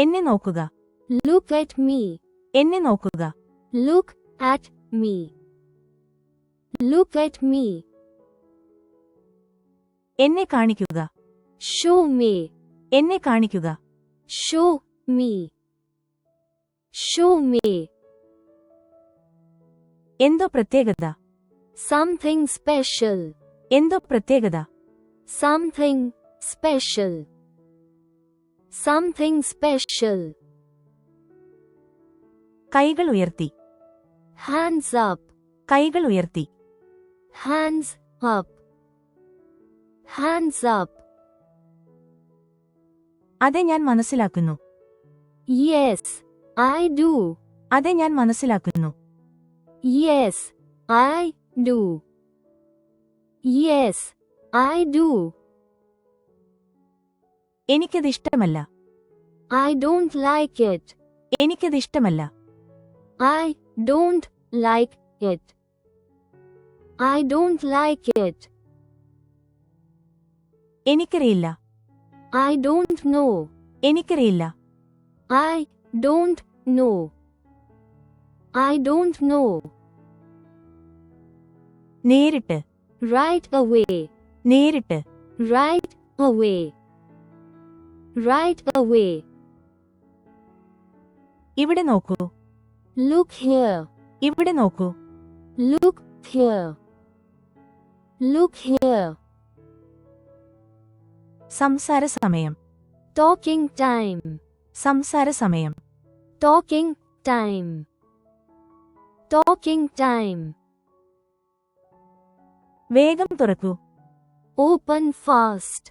എന്നെ നോക്കുക. Look at me. എന്നെ നോക്കുക. Look at me. Look at me. എന്നെ കാണിക്കുക. Show me. എന്നെ കാണിക്കുക. Show me. Show me. എന്തോ പ്രത്യേകത. Something special. എന്തോ പ്രത്യേകത. Something special. Something special. കൈകൾ ഉയർത്തി. Hands up. കൈകൾ ഉയർത്തി. Hands up. Hands up. അതെ, ഞാൻ മനസ്സിലാക്കുന്നു. Yes, I do. അതെ, ഞാൻ മനസ്സിലാക്കുന്നു. Yes, I do. Yes, I do. എനിക്കത് ഇഷ്ടമല്ല. I don't like it. എനിക്കത് ഇഷ്ടമല്ല. I don't like it. I don't like it. എനിക്കറിയില്ല. I don't know. എനിക്കറിയില്ല. I don't know. I don't know. നേരിട്ട്. Right away. നേരിട്ട്. Right away. Right away. ഇവിടെ നോക്കൂ. Look here. ഇവിടെ നോക്കൂ. Look here. Look here. സംസാര സമയം. Talking time. സംസാര സമയം. Talking time. Talking time. വേഗം തുറക്കൂ. Open fast.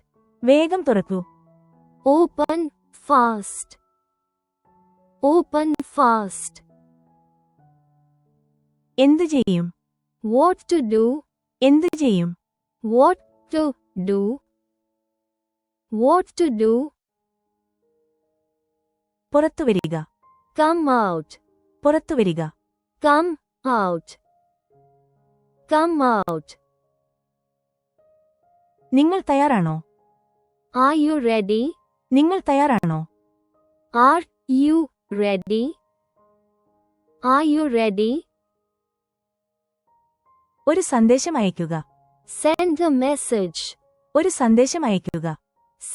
വേഗം തുറക്കൂ. Open fast. Open fast. എന്തു ചെയ്യും. What to do. എന്തു ചെയ്യും. What to do. What to do. പുറത്തു വരിക. Come out. പുറത്തു വരിക. Come out. Come out. നിങ്ങൾ തയ്യാറാണോ. Are you ready? നിങ്ങൾ തയ്യാറാണോ. Are you ready? Are you ready? ഒരു സന്ദേശം അയയ്ക്കുക. Send a message. ഒരു സന്ദേശം അയയ്ക്കുക.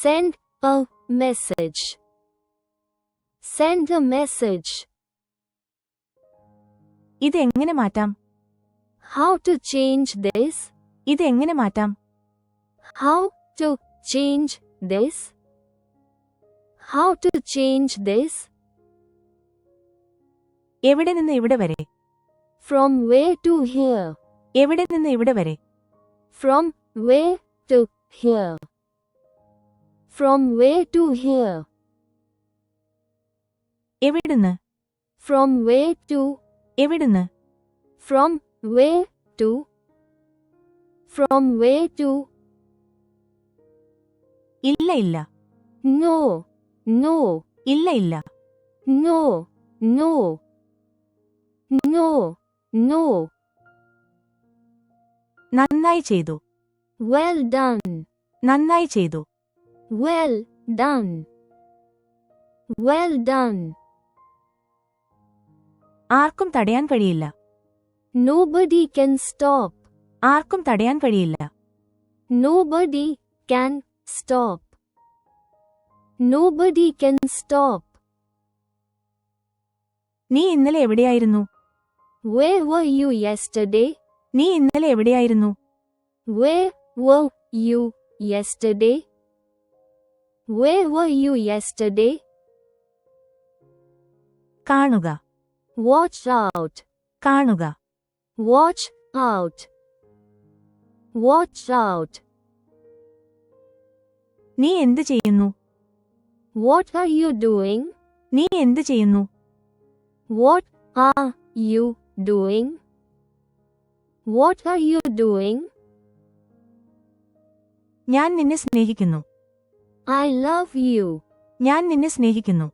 Send a message. Send a message. ഇത് എങ്ങനെ മാറ്റാം. How to change this? ഇത് എങ്ങനെ മാറ്റാം. How to change this? How to change this? എവിടെ നിന്ന് ഇവിടെ വരെ. From where to here? എവിടെ നിന്ന് ഇവിടെ വരെ. From where to here? From where to here? എവിടുന്ന്. From where to? എവിടുന്ന്. From where to? From where to? ഇല്ല ഇല്ല. No, no. ഇല്ല ഇല്ല. No, no. No, no. നന്നായി ചെയ്തു. Well done. നന്നായി ചെയ്തു. Well done. Well done. ആർക്കും തടയാൻ കഴിയില്ല. Nobody can stop. ആർക്കും തടയാൻ കഴിയില്ല. Nobody can stop. Nobody can stop. നീ ഇന്നലെ എവിടെയായിരുന്നു. Where were you yesterday? നീ ഇന്നലെ എവിടെയായിരുന്നു. Where were you yesterday? Where were you yesterday? കാണുക. Watch out. കാണുക. Watch out. Watch out. നീ എന്ത് ചെയ്യുന്നു. What are you doing? നീ എന്ത് ചെയ്യുന്നു. What are you doing? What are you doing? ഞാൻ നിന്നെ സ്നേഹിക്കുന്നു. I love you. ഞാൻ നിന്നെ സ്നേഹിക്കുന്നു.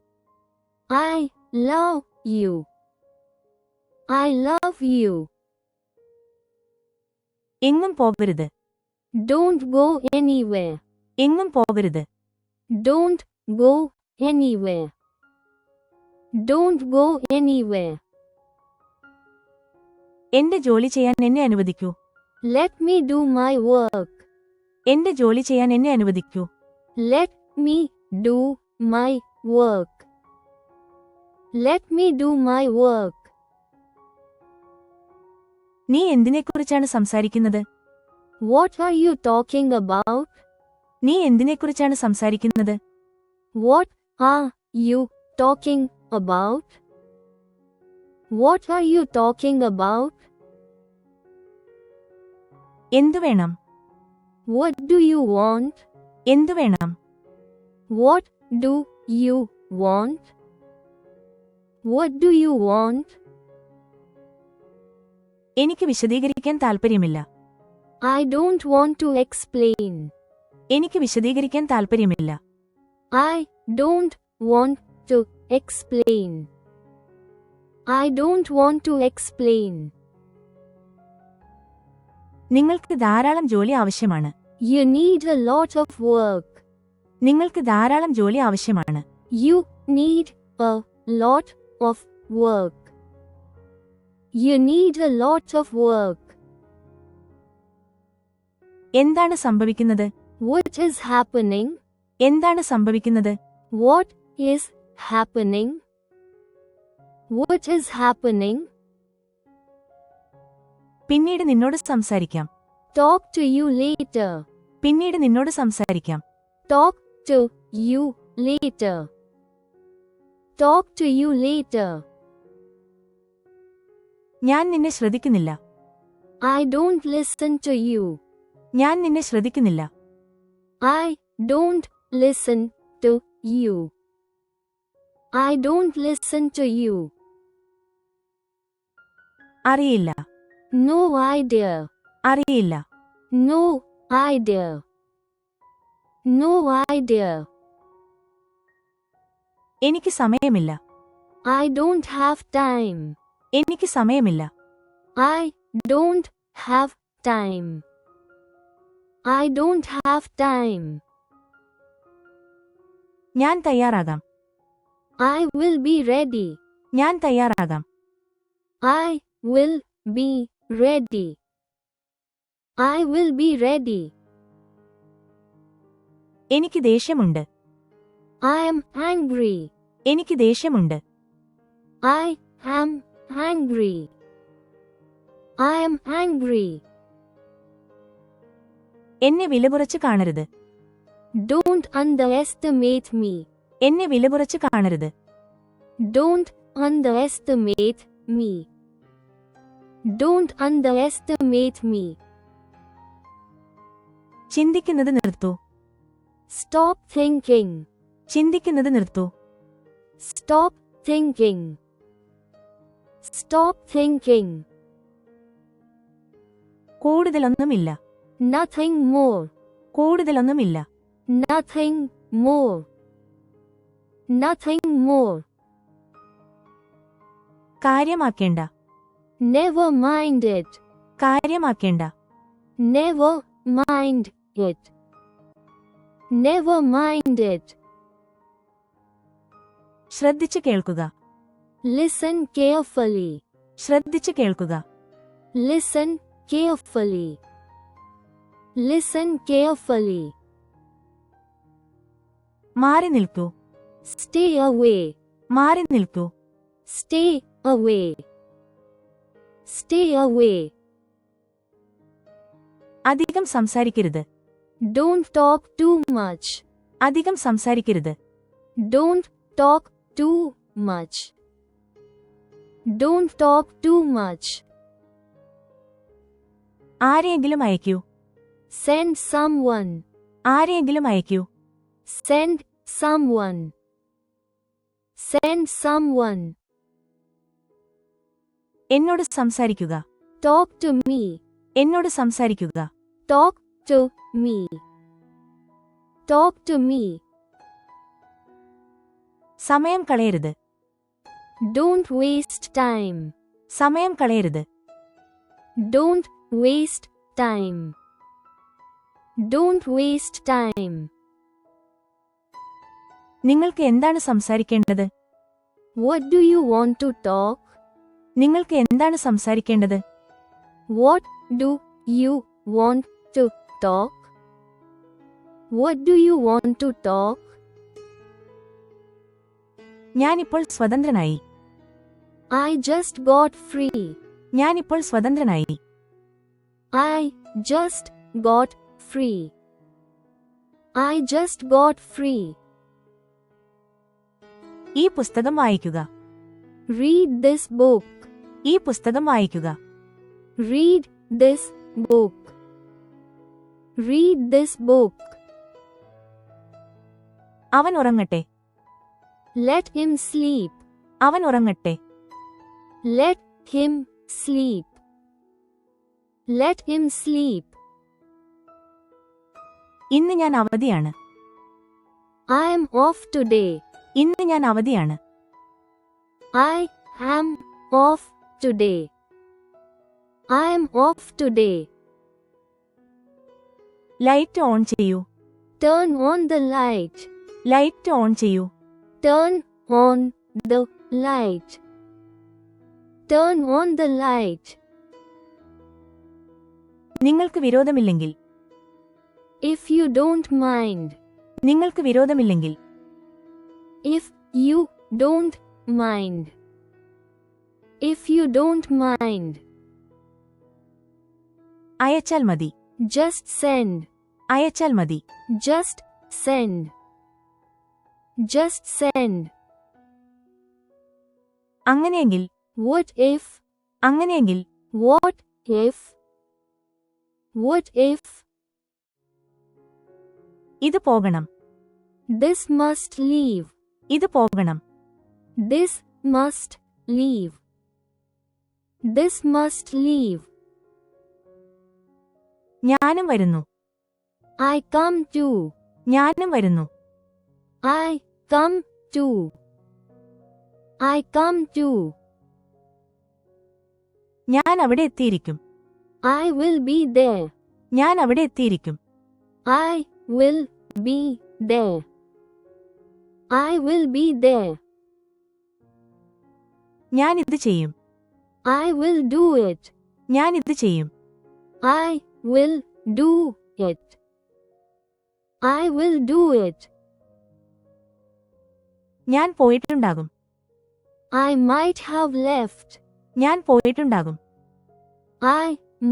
I love you. I love you. എങ്ങും പോകരുത്. Don't go anywhere. എങ്ങും പോകരുത്. Don't go anywhere. Don't go anywhere. എന്റെ ജോലി ചെയ്യാൻ എന്നെ അനുവദിക്കൂ. Let me do my work. എന്റെ ജോലി ചെയ്യാൻ എന്നെ അനുവദിക്കൂ. Let me do my work. Let me do my work. നീ എന്തിനെക്കുറിച്ചാണ് സംസാരിക്കുന്നത്? What are you talking about? നീ എന്തിനെക്കുറിച്ചാണ് സംസാരിക്കുന്നത്? What are you talking about? What are you talking about? എന്തു വേണം? What do you want? എന്തു വേണം? What do you want? What do you want? എനിക്ക് വിശദീകരിക്കാൻ താൽപ്പര്യമില്ല. I don't want to explain. എനിക്ക് വിശദീകരിക്കാൻ താൽപ്പര്യമില്ല. I don't want to explain. I don't want to explain. നിങ്ങൾക്ക് ധാരാളം ജോലി ആവശ്യമാണ്. You need a lot of work. നിങ്ങൾക്ക് ധാരാളം ജോലി ആവശ്യമാണ്. You need a lot of work. You need a lot of work. എന്താണ് സംഭവിക്കുന്നത്? What is happening? എന്താണ് സംഭവിക്കുന്നത്? What is happening? What is happening? പിന്നീട് നിന്നോട് സംസാരിക്കാം. Talk to you later. പിന്നീട് നിന്നോട് സംസാരിക്കാം. Talk to you later. Talk to you later. ഞാൻ നിന്നെ ശ്രദ്ധിക്കുന്നില്ല. I don't listen to you. ഞാൻ നിന്നെ ശ്രദ്ധിക്കുന്നില്ല. I don't listen to you. I don't listen to you. അറിയില്ല. No idea. അറിയില്ല. No idea. No idea. എനിക്ക് സമയമില്ല. I don't have time. എനിക്ക് സമയമില്ല. I don't have time. I don't have time. ഞാൻ തയ്യാറാകാം. I will be ready. ഞാൻ തയ്യാറാകാം. I will be ready. I will be ready. എനിക്ക് ദേഷ്യമുണ്ട്. I am angry. എനിക്ക് ദേഷ്യമുണ്ട്. I am angry. I am angry. എന്നെ വിലകുറച്ച് കാണരുത്. Don't underestimate me. എന്നെ വിലകുറച്ച് കാണരുത്. Don't underestimate me. Don't underestimate me. ചിന്തിക്കുന്നത് നിർത്തൂ. Stop thinking. ചിന്തിക്കുന്നത് നിർത്തൂ. Stop thinking. Stop thinking. കൂടുതലൊന്നുമില്ല. Nothing more. കൂടുതലൊന്നുമില്ല. Nothing more. Nothing more. കാര്യമാക്കേണ്ട. Never mind it. കാര്യമാക്കേണ്ട. Never mind it. Never mind it. ശ്രദ്ധിച്ചു കേൾക്കുക. Listen carefully. ശ്രദ്ധിച്ചു കേൾക്കുക. Listen carefully. Listen carefully. മാറി നിൽക്കൂ. Stay away. മാറി നിൽക്കൂ. Stay away. Stay away. അധികം സംസാരിക്കരുത്. Don't talk too much. അധികം സംസാരിക്കരുത്. Don't talk too much. Don't talk too much. ആരെയെങ്കിലും അയക്കൂ. Send someone. ആരെയെങ്കിലും അയക്കൂ. Send someone. Send someone. എന്നോട് സംസാരിക്കുക. Talk to me. എന്നോട് സംസാരിക്കുക. Talk to me. Talk to me. സമയം കളയരുത്. Don't waste time. സമയം കളയരുത്. Don't waste time. Don't waste time. നിങ്ങൾക്ക് എന്താണ് സംസാരിക്കേണ്ടത്? What do you want to talk? നിങ്ങൾക്ക് എന്താണ് സംസാരിക്കേണ്ടത്? What do you want to talk? What do you want to talk? ഞാനിപ്പോൾ സ്വതന്ത്രനായി. I just got free. ഞാനിപ്പോൾ സ്വതന്ത്രനായി. I just got free. I just got free. ഈ പുസ്തകം വായിക്കുക. Read this book. ഈ പുസ്തകം വായിക്കുക. Read this book. Read this book. അവൻ ഉറങ്ങട്ടെ. Let him sleep. അവൻ ഉറങ്ങട്ടെ. Let him sleep. Let him sleep. ഇന്ന് ഞാൻ അവധിയാണ്. I am off today. ഇന്ന് ഞാൻ അവധിയാണ്. I am off today. I am off today. Light on ചെയ്യൂ. Turn on the light. Light on ചെയ്യൂ. Turn on the light. Turn on the light. നിങ്ങൾക്ക് വിരോധമില്ലെങ്കിൽ. If you don't mind. നിങ്ങൾക്ക് വിരോധമില്ലെങ്കിൽ. If you don't mind. If you don't mind. അയച്ചാൽ മതി. Just send. അയച്ചാൽ മതി. Just send. Just send. അങ്ങനെയെങ്കിൽ. What if? അങ്ങനെയെങ്കിൽ. What if? What if? ഇത് പോകണം. This must leave. ഇത് പോകണം. This must leave. This must leave. ഞാനും വരുന്നു. I come too. ഞാനും വരുന്നു. I come too. I come too. ഞാൻ അവിടെ എത്തിയിരിക്കും. I will be there. ഞാൻ അവിടെ എത്തിയിരിക്കും. I will be there. I will be there. ഞാൻ ഇത് ചെയ്യും. I will do it. ഞാൻ ഇത് ചെയ്യും. I will do it. I will do it. ഞാൻ പോയിട്ടുണ്ടാകും. I might have left. ഞാൻ പോയിട്ടുണ്ടാകും. I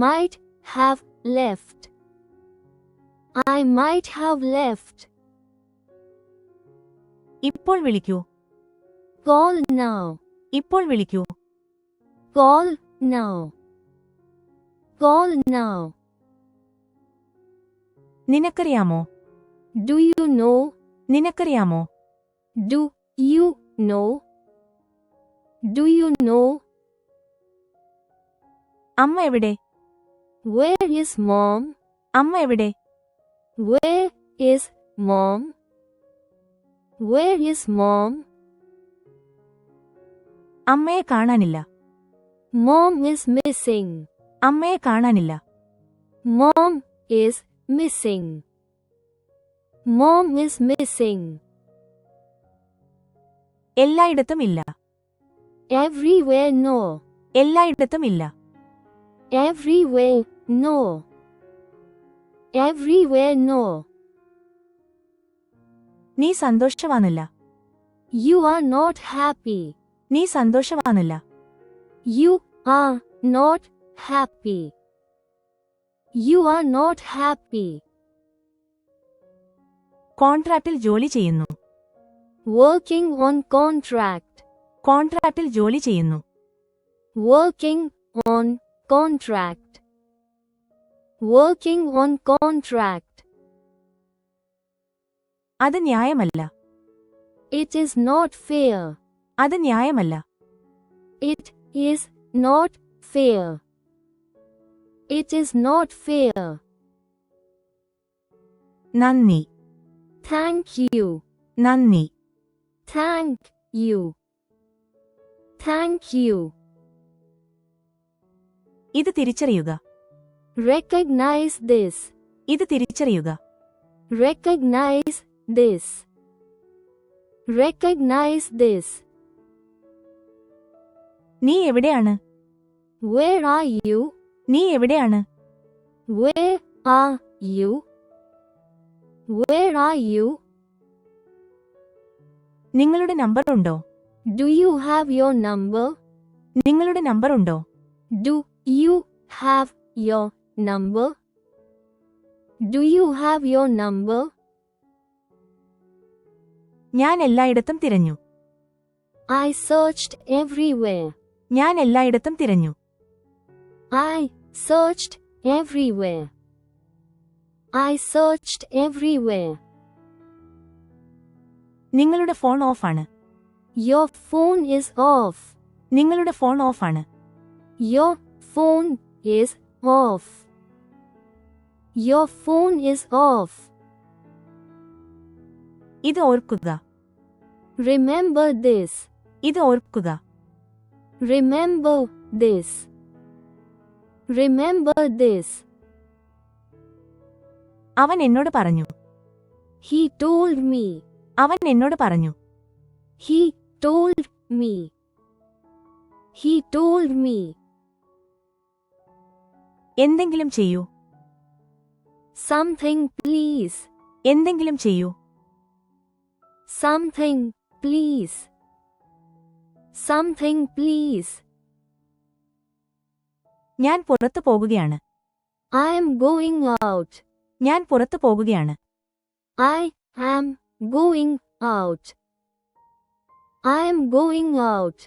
might have left. I might have left. ഇപ്പോൾ വിളിക്കൂ. Call now. ഇപ്പോൾ വിളിക്കൂ. Call now. Call now. നിനക്കറിയാമോ? Do you know? നിനക്കറിയാമോ? Do you know? Do you know? അമ്മ എവിടെ? Where is mom? അമ്മ എവിടെ? Where is mom? Where is mom? അമ്മയെ കാണാനില്ല. Mom is missing. അമ്മയെ കാണാനില്ല. Mom is missing. Mom is missing. എല്ലായിടത്തും ഇല്ല. Everywhere no. എല്ലായിടത്തും ഇല്ല. Everywhere no. Everywhere no. നീ സന്തോഷവാനല്ല. You are not happy. നീ സന്തോഷവാനല്ല. You are not happy. You are not happy. കോൺട്രാക്റ്റിൽ ജോലി ചെയ്യുന്നു. Working on contract. കോൺട്രാക്റ്റിൽ ജോലി ചെയ്യുന്നു. Working on contract. Working on contract. അത് ന്യായമല്ല. It is not fair. അത് ന്യായമല്ല. It is not fair. It is not fair. നന്ദി. Thank you. നന്ദി. Thank you. Thank you. ഇത് തിരിച്ചറിയുക. Recognize this. ഇത് തിരിച്ചറിയുക. Recognize this. Recognize this. നീ എവിടെയാണ്? Where are you? നീ എവിടെയാണ്? Where are you? Where are you? നിങ്ങളുടെ നമ്പർ ഉണ്ടോ? Do you have your number? നിങ്ങളുടെ നമ്പർ ഉണ്ടോ? Do you have your number? Do you have your number? ഞാൻ എല്ലായിടത്തും തിരഞ്ഞു. I searched everywhere. ഞാൻ എല്ലായിടത്തും തിരഞ്ഞു. I searched everywhere. I searched everywhere. നിങ്ങളുടെ ഫോൺ ഓഫാണ്. Your phone is off. നിങ്ങളുടെ ഫോൺ ഓഫാണ്. Your phone is off. Your phone is off. ഇത് ഓർക്കുക. Remember this. ഇത് ഓർക്കുക. Remember this. Remember this. അവൻ എന്നോട് പറഞ്ഞു. He told me. അവൻ എന്നോട് പറഞ്ഞു. He told me. He told me. എന്തെങ്കിലും ചെയ്യൂ. Something please. എന്തെങ്കിലും ചെയ്യൂ. Something please. Something please. ഞാൻ പുറത്തു പോകുകയാണ്. I am going out. ഞാൻ പുറത്തു പോകുകയാണ്. I am going out. I am going out.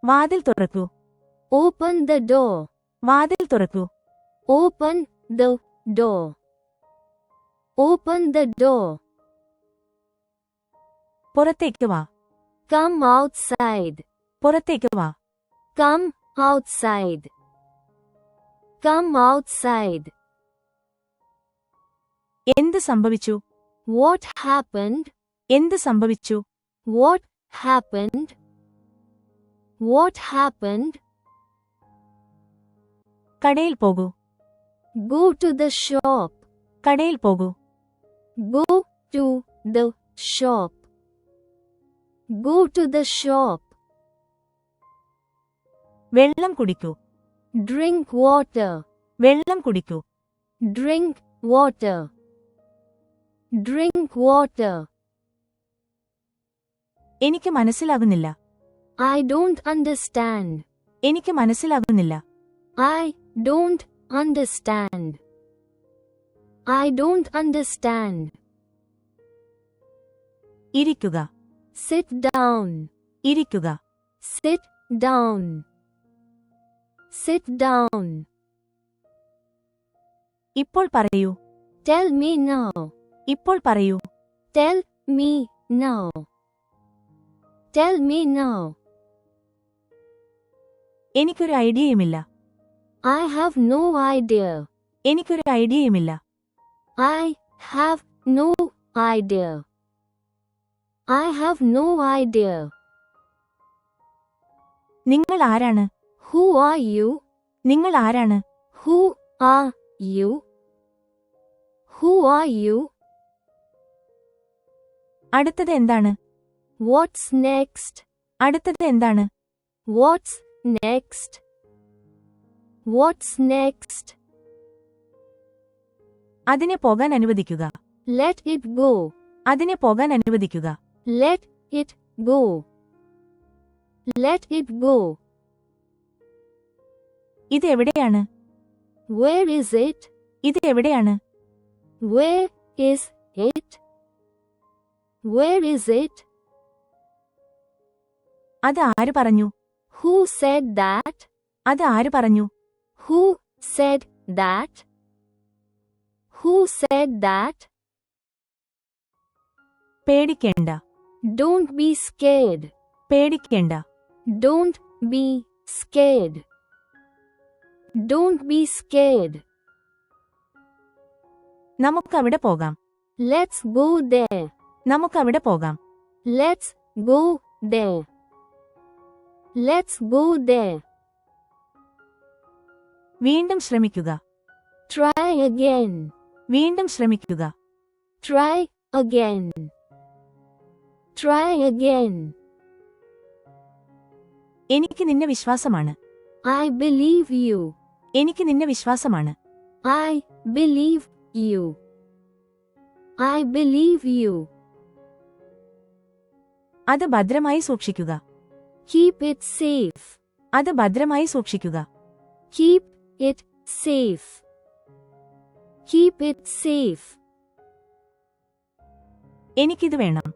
വാതിൽ തുറക്കൂ. Open the door. വാതിൽ തുറക്കൂ. Open the door. Open the door. പുറത്തേക്ക് വാ. Come outside. പുറത്തേക്ക് വാ. Come outside. Come outside. എന്ത് സംഭവിച്ചു? What happened? എന്ത് സംഭവിച്ചു? What happened? What happened? കടയിൽ പോകൂ. Go to the shop. കടയിൽ പോകൂ. Go to the shop. Go to the shop. വെള്ളം കുടിക്കൂ. Drink water. വെള്ളം കുടിക്കൂ. Drink water. Drink water. എനിക്ക് മനസ്സിലാകുന്നില്ല. I don't understand. എനിക്ക് മനസ്സിലാകുന്നില്ല. I don't understand. I don't understand. ഇരിക്കുക. Sit down. ഇരിക്കുക. Sit down. Sit down. ഇപ്പോൾ പറയൂ. Tell me now. ഇപ്പോൾ പറയൂ. Tell me now. Tell me now. എനിക്കൊരു ഐഡിയയുമില്ല. I have no idea. എനിക്കൊരു ഐഡിയയുമില്ല. I have no idea. I have no idea. നിങ്ങൾ ആരാണ്? Who are you? നിങ്ങൾ ആരാണ്? Who are you? Who are you? അടുത്തത് എന്താണ്? What's next? അടുത്തത് എന്താണ്? What's next? What's next? അതിനെ പോകാൻ അനുവദിക്കുക. Let it go. അതിനെ പോകാൻ അനുവദിക്കുക. Let it go. Let it go. ഇത് എവിടെയാണ്? Where is it? ഇത് എവിടെയാണ്? Where is it? Where is it? അത് ആര് പറഞ്ഞു? Who said that? അത് ആര് പറഞ്ഞു? Who said that? Who said that? പേടിക്കേണ്ട. Don't be scared. പേടിക്കേണ്ട. Don't be scared. Don't be scared. നമുക്കവിടെ പോകാം. Let's go there. നമുക്കവിടെ പോകാം. Let's go there. Let's go there. വീണ്ടും ശ്രമിക്കുക. Try again. വീണ്ടും ശ്രമിക്കുക. എനിക്ക് നിന്നെ വിശ്വാസമാണ്. I believe you. എനിക്ക് നിന്നെ വിശ്വാസമാണ്. I believe you. I believe you. അത് ഭദ്രമായി സൂക്ഷിക്കുക. Keep it safe. അത് ഭദ്രമായി സൂക്ഷിക്കുക. Keep it safe. Keep it safe. എനിക്കിത് വേണം.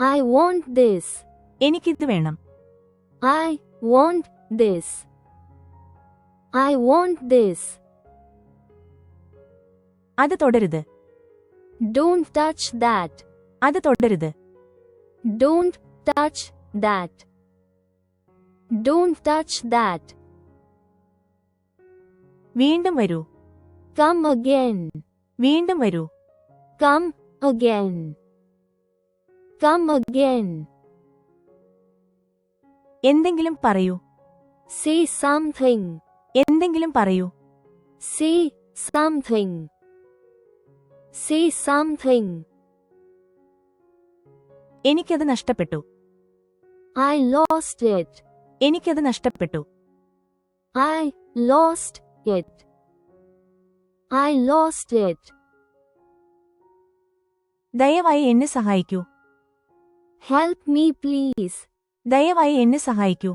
I want this. എനിക്കിത് വേണം. I want this. I want this. അത് തുടരുത്. Don't touch that. അത് തുടരുത്. Don't touch that. Don't touch that. വീണ്ടും വരൂ. Come again. വീണ്ടും വരൂ. Come again. Come again. എന്തെങ്കിലും പറയൂ. Say something. എന്തെങ്കിലും പറയൂ. Say something. Say something. എനിക്കത് നഷ്ടപ്പെട്ടു. I lost it. എനിക്കത് നഷ്ടപ്പെട്ടു. I lost it. I lost it. ദയവായി എന്നെ സഹായിക്കൂ. Help me please. ദയവായി എന്നെ സഹായിക്കൂ.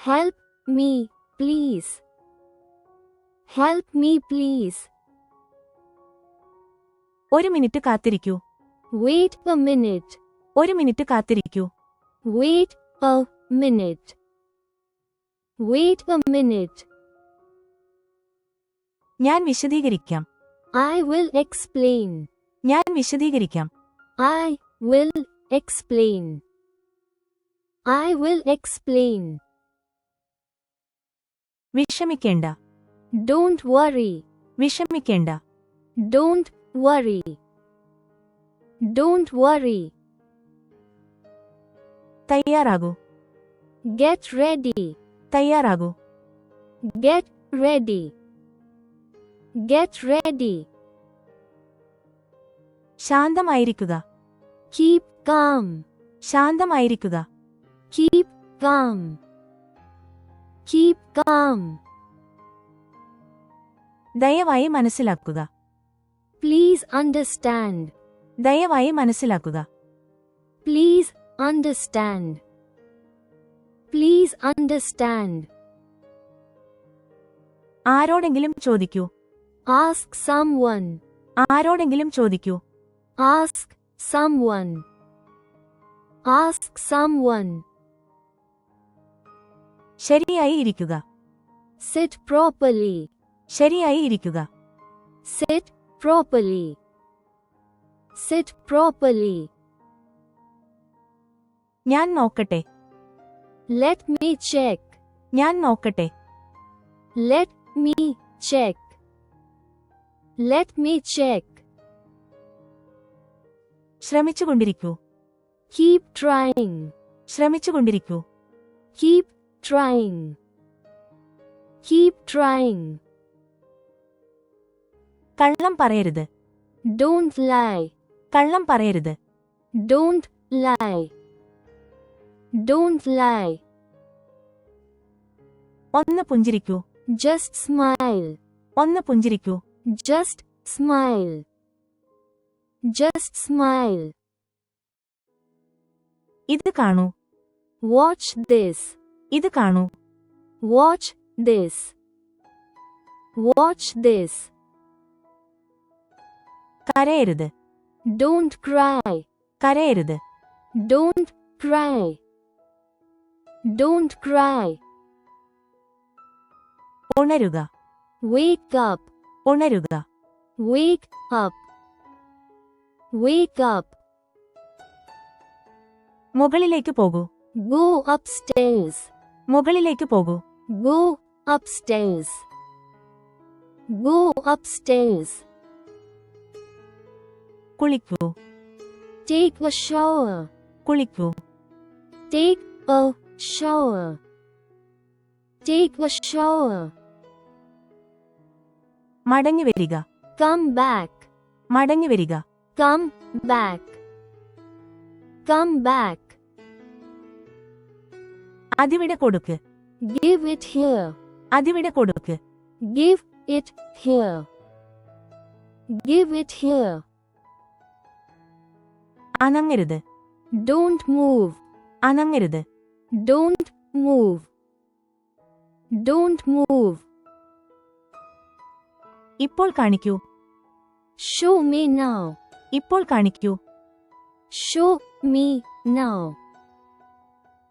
Help me please. Help me please. ഒരു മിനിറ്റ് കാത്തിരിക്കൂ. Wait a minute. ഒരു മിനിറ്റ് കാത്തിരിക്കൂ. Wait a minute. Wait a minute. ഞാൻ വിശദീകരിക്കാം. I will explain. ഞാൻ വിശദീകരിക്കാം. I will explain. I will explain. വിഷമിക്കേണ്ട. Don't worry. വിഷമിക്കേണ്ട. Don't worry. Don't worry. തയ്യാറാകൂ. Get ready. തയ്യാറാകൂ. Get ready. Get ready. ശാന്തമായിരിക്കുക. Keep calm. ശാന്തമായിരിക്കുക. Keep calm. Keep calm. ദയവായി മനസ്സിലാക്കുക. Please understand. ദയവായി മനസ്സിലാക്കുക. Please understand. Please understand. ആരോടെങ്കിലും ചോദിക്കൂ. Ask someone. ആരോടെങ്കിലും ചോദിക്കൂ. Ask someone. Ask someone. ശരിയായി ഇരിക്കുക. Sit properly. ശരിയായി ഇരിക്കുക. Sit properly. Sit properly. ഞാൻ നോക്കട്ടെ. Let me check. ഞാൻ നോക്കട്ടെ. Let me check. Let me check. ശ്രമിച്ചുകൊണ്ടിരിക്കൂ. Keep trying. ശ്രമിച്ചുകൊണ്ടിരിക്കൂ. Keep trying. Keep trying. കള്ളം പറയരുത്. Don't lie. കള്ളം പറയരുത്. Don't lie. Don't lie. ഒന്ന് പുഞ്ചിരിക്കൂ. Just smile. ഒന്ന് പുഞ്ചിരിക്കൂ. Just smile. Just smile. ഇത് കാണൂ. Watch this. ഇത് കാണൂ. Watch this. Watch this. കരയരുത്. Don't cry. കരയരുത്. Don't cry. Don't cry. ഉണരുക. Wake up. ഉണരുക. Wake up. Wake up. മുകളിലേക്ക് പോകൂ. Go upstairs. മുകളിലേക്ക് പോകൂ. Go upstairs. Go upstairs. കുളിക്കൂ. Take a shower. കുളിക്കൂ. Take a shower. Take a shower. മടങ്ങി വരിക. Come back. മടങ്ങി വരിക. Come back. Come back. അതിവിടെ കൊടുക്ക്. Give it here. അതിവിടെ കൊടുക്ക്. Give it here. Give it here. അനങ്ങരുത്. Don't move. അനങ്ങരുത്. Don't move. Don't move. ഇപ്പോൾ കാണിക്കൂ. Show me now. ഇപ്പോൾ കാണിക്കൂ. Show me now.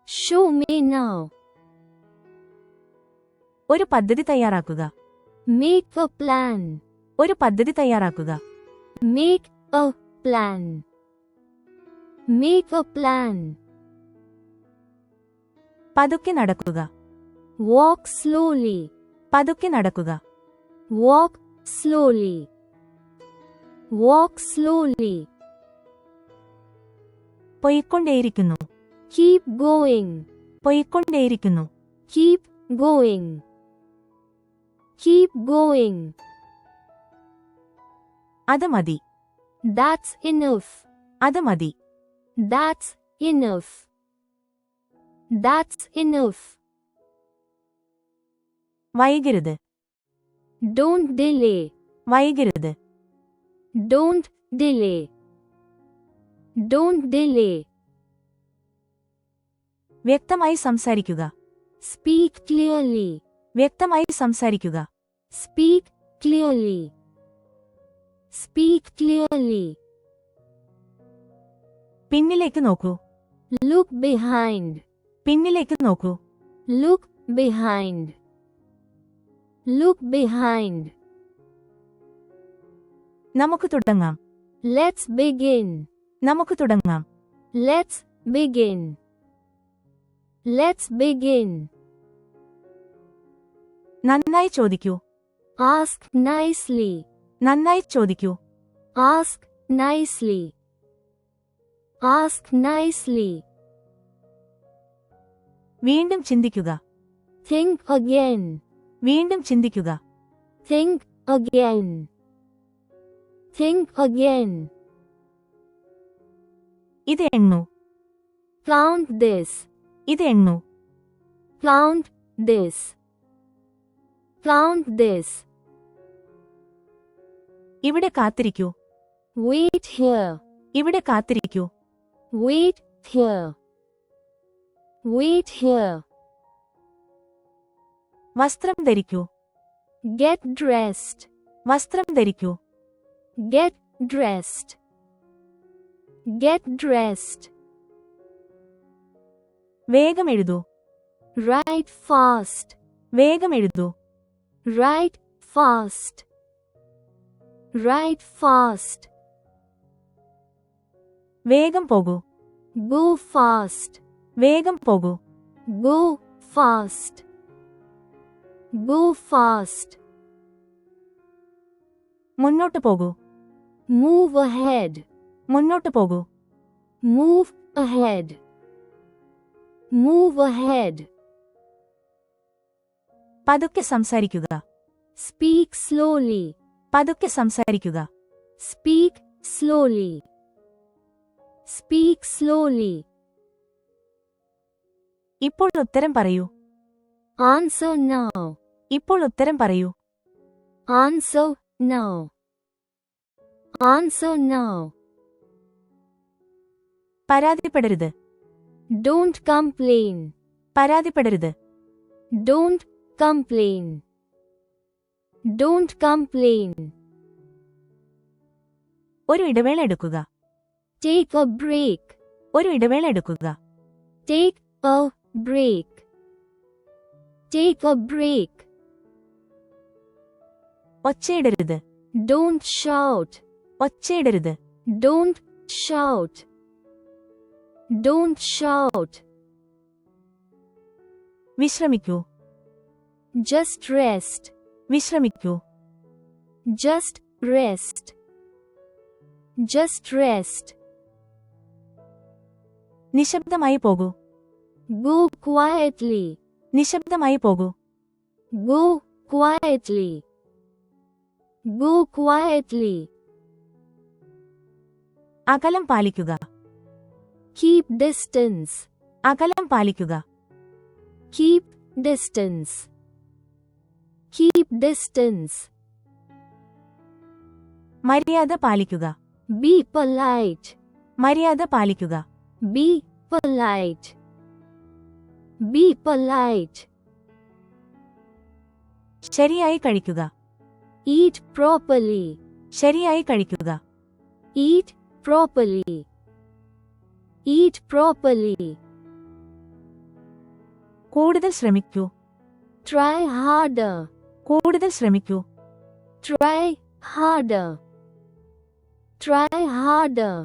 Show me now. ഒരു പദ്ധതി തയ്യാറാക്കുക. Make a plan. ഒരു പദ്ധതി തയ്യാറാക്കുക. Make a plan. Make a plan. പതുക്കെ നടക്കുക. Walk slowly. പതുക്കെ നടക്കുക. Walk slowly. Walk slowly. പോയിക്കൊണ്ടേയിരിക്കുന്നു. Keep going. പോയിക്കൊണ്ടേയിരിക്കുന്നു. Keep going. Keep going. അത് മതി. That's enough. അത് മതി. That's enough. That's enough. വൈകരുത്. Don't delay. വൈകരുത്. Don't delay. Don't delay. വ്യക്തമായി സംസാരിക്കുക. Speak clearly. വ്യക്തമായി സംസാരിക്കുക. Speak clearly. Speak clearly. പിന്നിലേക്ക് നോക്കൂ. Look behind. പിന്നിലേക്ക് നോക്കൂ. Look behind. Look behind. നമുക്ക് തുടങ്ങാം. Let's begin. നമുക്ക് തുടങ്ങാം. Let's begin. Let's begin. നന്നായി ചോദിക്കൂ. Ask nicely. നന്നായി ചോദിക്കൂ. Ask nicely. Ask nicely. വീണ്ടും ചിന്തിക്കുക. Think again. വീണ്ടും ചിന്തിക്കുക. Think again. Think again. ഇത് എണ്ണു. Count this. ഇത് എണ്ണു. Count this. Count this. ഇവിടെ കാത്തിരിക്കൂ. Wait here. ഇവിടെ കാത്തിരിക്കൂ. Wait here. Wait here. വസ്ത്രം ധരിക്കൂ. Get dressed. വസ്ത്രം ധരിക്കൂ. Get dressed. Get dressed. വേഗം എഴുതൂ. Write fast. വേഗം എഴുതൂ. Write fast. Write fast. വേഗം പോകൂ. Go fast. വേഗം പോകൂ. Go fast. Go fast. മുന്നോട്ട് പോകൂ. Move ahead. മുന്നോട്ട് പോകൂ. Move ahead. Move ahead. പതുക്കെ സംസാരിക്കുക. Speak slowly. പതുക്കെ സംസാരിക്കുക. Speak slowly. Speak slowly. ഇപ്പോൾ ഉത്തരം പറയൂ. Answer now. ഇപ്പോൾ ഉത്തരം പറയൂ. Answer now. Answer now. പരാതിപ്പെടരുത്. Don't complain. പരാതിപ്പെടരുത്. Don't complain. Don't complain. ഒരു ഇടവേള എടുക്കുക. Take a break. ഒരു ഇടവേള എടുക്കുക. Take a break. Take a break. ഒച്ചയിടരുത്. Don't shout. ഒച്ചയിടരുത്. Don't shout. Don't shout. വിശ്രമിക്കൂ. Just rest. വിശ്രമിക്കൂ. Just rest. Just rest. നിശബ്ദമായി പോകൂ. Go quietly. നിശബ്ദമായി പോകൂ. Go quietly. Go quietly. അകലം പാലിക്കുക. Keep distance. അകലം പാലിക്കുക. Keep distance. Keep distance. മര്യാദ പാലിക്കുക. Be polite. മര്യാദ പാലിക്കുക. Be polite. Be polite. ശരിയായി കഴിക്കുക. Eat properly. ശരിയായി കഴിക്കുക. Eat properly. Eat properly. കൂടുതൽ ശ്രമിക്കൂ. Try harder. കൂടുതൽ ശ്രമിക്കൂ. Try harder. Try harder.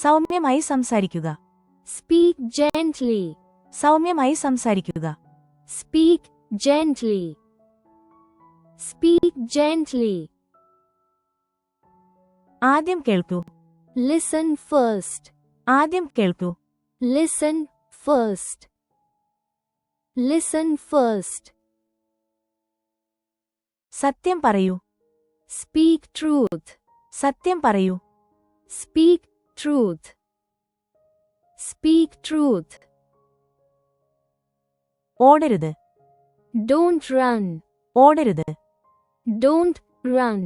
സൗമ്യമായി സംസാരിക്കുക. Speak gently. സൗമ്യമായി സംസാരിക്കുക. Speak gently. Speak gently. ആദ്യം കേൾക്കൂ. Listen first. ആദ്യം കേൾക്കൂ. Listen first. Listen first. സത്യം പറയൂ. Speak truth. സത്യം പറയൂ. Speak truth. Speak truth. ഓടരുത്. Don't run. ഓടരുത്. Don't run.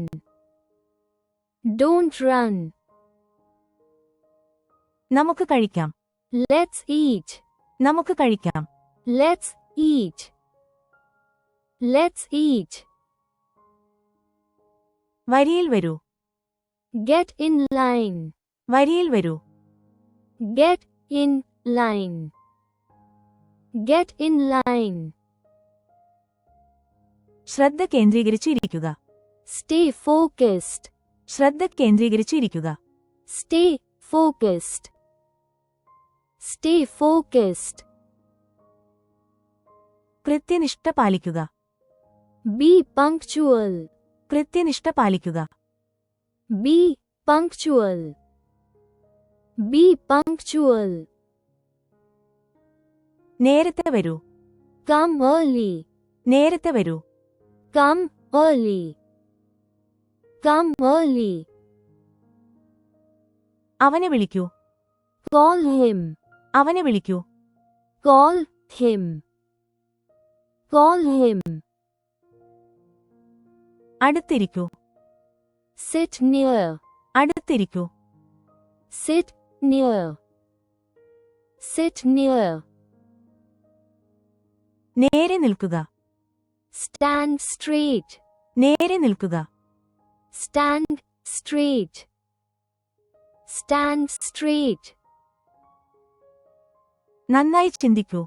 Don't run. നമുക്ക് കഴിക്കാം. Let's eat. നമുക്ക് കഴിക്കാം. Let's eat. Let's eat. വരിയിൽ വരൂ. Get in line. വരിയിൽ വരൂ. Get in line. Get in line. ശ്രദ്ധ കേന്ദ്രീകരിച്ചു ഇരിക്കുക. Stay focused. ശ്രദ്ധ കേന്ദ്രീകരിച്ചു ഇരിക്കുക. Stay focused. Stay focused. കൃത്യനിഷ്ഠ പാലിക്കുക. Be punctual. കൃത്യനിഷ്ഠ പാലിക്കുക. Be punctual. Be punctual. നേരത്തെ വരൂ. Come early. നേരത്തെ വരൂ. Come early. Come early. അവനെ വിളിക്കൂ. Call him. അവനെ വിളിക്കൂ. Call him. Call him. അടുത്തിരിക്കൂ. Sit near. അടുത്തിരിക്കൂ. Sit near. Sit near. നേരെ നിൽക്കുക. Stand straight. നേരെ നിൽക്കുക. Stand straight. Stand straight. നന്നായി ചിന്തിക്കൂ.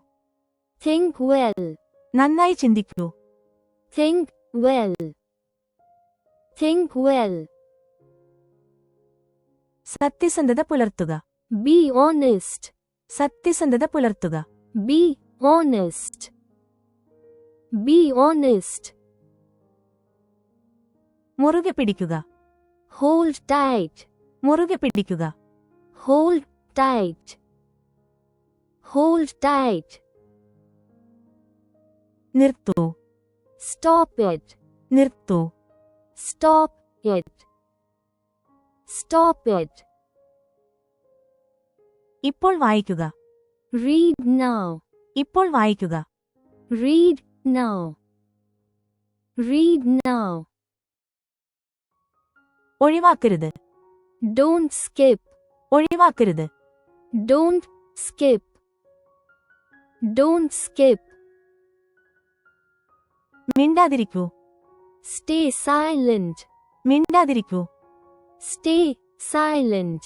Think well. നന്നായി ചിന്തിക്കൂ. Think well. Think well. സത്യസന്ധത പുലർത്തുക. Be honest. സത്യസന്ധത പുലർത്തുക. Be honest. Be honest. മുറുകെ പിടിക്കുക. Hold tight. മുറുകെ പിടിക്കുക. Hold tight. Hold tight. നിർത്തൂ. Stop it. നിർത്തൂ. Stop it. Stop it. ഇപ്പോൾ വായിക്കുക. Read now. ഇപ്പോൾ വായിക്കുക. Read now. Read now. ഒഴിവാക്കരുത്. Don't skip. ഒഴിവാക്കരുത്. Don't skip. Don't skip. മിണ്ടാതിരിക്കൂ. Stay silent. മിണ്ടാതിരിക്കൂ. Stay silent.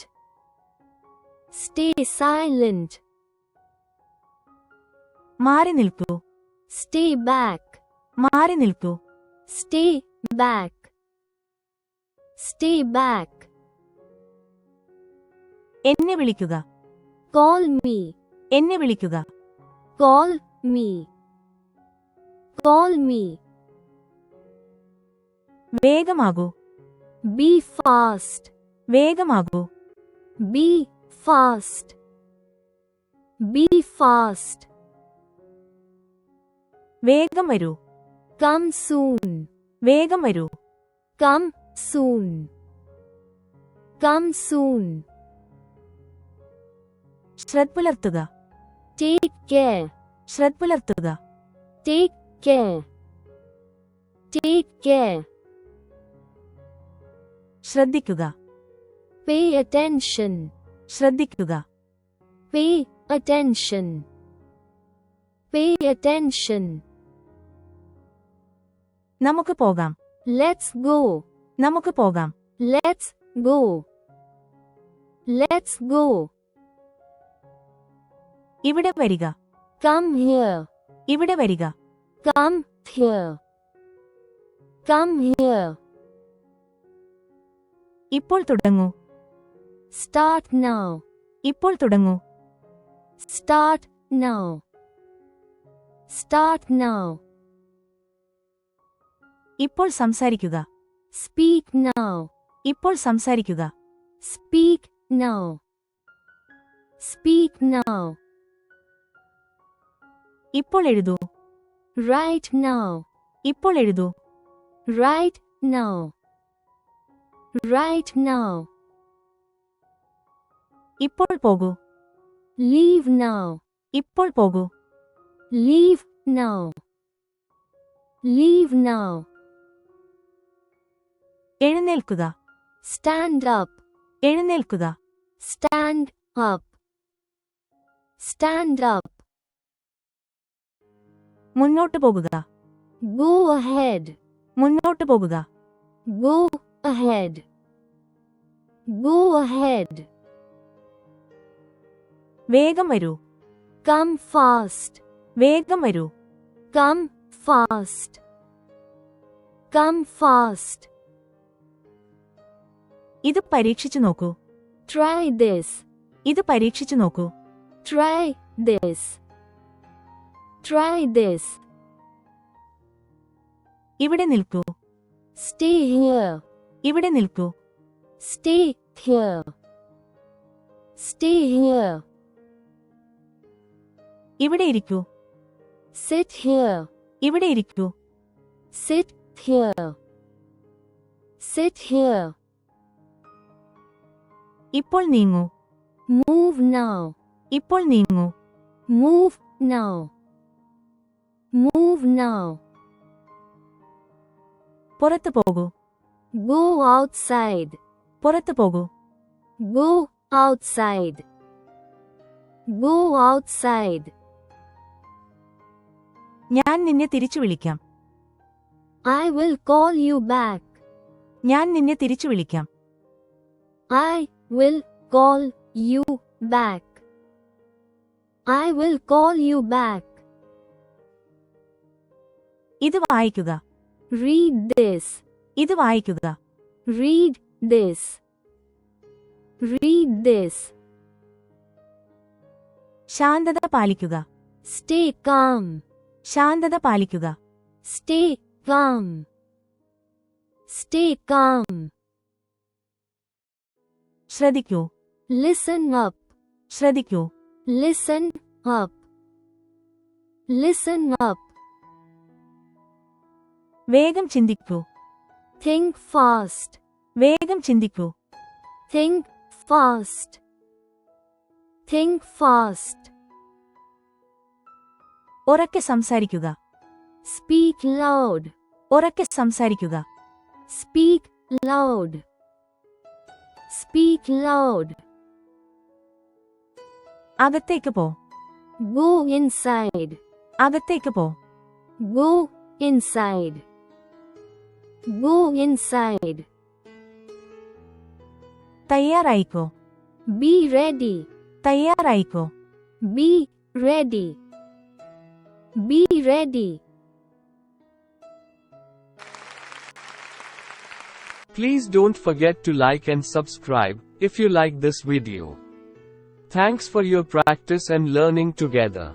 Stay silent. മാറി നിൽക്കൂ. Stay back. മാറി നിൽക്കൂ. Stay back. Stay back. എന്നെ വിളിക്കുക. Call me. എന്നെ വിളിക്കുക. Call me. Call me. വേഗമാകൂ. Be fast. വേഗമാകൂ. Be fast. Be fast. വേഗം വരൂ. Come soon. വേഗം വരൂ. Come soon. Come soon. ശ്രദ്ധ പുലർത്തുക. Take care. ശ്രദ്ധ പുലർത്തുക. Take care. Take care. ശ്രദ്ധിക്കുക. Pay attention. ശ്രദ്ധിക്കുക. Pay attention. Pay attention. നമുക്ക് പോകാം. Let's go. നമുക്ക് പോകാം. Let's go. Let's go. ഇവിടെ വരിക. Come here. ഇവിടെ വരിക. Come here. Come here. ഇപ്പോൾ തുടങ്ങൂ. Start now. ഇപ്പോൾ തുടങ്ങൂ. Start now. Start now. ഇപ്പോൾ സംസാരിക്കുക. Speak now. ഇപ്പോൾ സംസാരിക്കുക. Speak now. Speak now. ഇപ്പോൾ എഴുതൂ. Write now. ഇപ്പോൾ എഴുതൂ. Write now. Write now. ഇപ്പോൾ പോകൂ. Leave now. ഇപ്പോൾ പോകൂ. Leave now. Leave now. എഴുന്നേൽക്കുക. Stand up. എഴുന്നേൽക്കുക. Stand up. Stand up. മുന്നോട്ട് പോകുക. Go ahead. മുന്നോട്ട് പോകുക. Go ahead. Go ahead. വേഗം വരൂ. Come fast. വേഗം വരൂ. Come fast. Come fast. ഇത് പരീക്ഷിച്ചു നോക്കൂ. Try this. ഇത് പരീക്ഷിച്ചു നോക്കൂ. Try this. Try this. ഇവിടെ നിൽക്കൂ. Stay here. ഇവിടെ നിൽക്കൂ. Stay here. Stay here. ഇവിടെ ഇരിക്കൂ. Sit here. ഇവിടെ ഇരിക്കൂ. Sit here. Sit here. ഇപ്പോൾ നീങ്ങൂ. Move now. ഇപ്പോൾ നീങ്ങൂ. Move now. Move now. പുറത്തു പോകൂ. Go outside. പുറത്തു പോകൂ. Go outside. Go outside. ഞാൻ നിന്നെ തിരിച്ചു വിളിക്കാം. I will call you back. ഞാൻ നിന്നെ തിരിച്ചു വിളിക്കാം. I will call you back. I will call you back. ഇത് വായിക്കുക. Read this. ഇത് വായിക്കുക. Read this. Read this. ശാന്തത പാലിക്കുക. Stay calm. ശാന്തത പാലിക്കുക. Stay calm. Stay calm. ശ്രദ്ധിക്കൂ. Listen up. ശ്രദ്ധിക്കൂ. Listen up. Listen up. വേഗം ചിന്തിക്കൂ. Think fast. വേഗം ചിന്തിക്കൂ. Think fast. Think fast. ഉറക്കെ സംസാരിക്കുക. Speak loud. ഉറക്കെ സംസാരിക്കുക. Speak loud. Speak loud. അകത്തേക്ക് പോ. Go inside. അകത്തേക്ക് പോ. Go inside. Go inside. തയ്യാറായിക്കോ. Be ready. തയ്യാറായിക്കോ. Be ready. Be ready. Please don't forget to like and subscribe if you like this video. Thanks for your practice and learning together.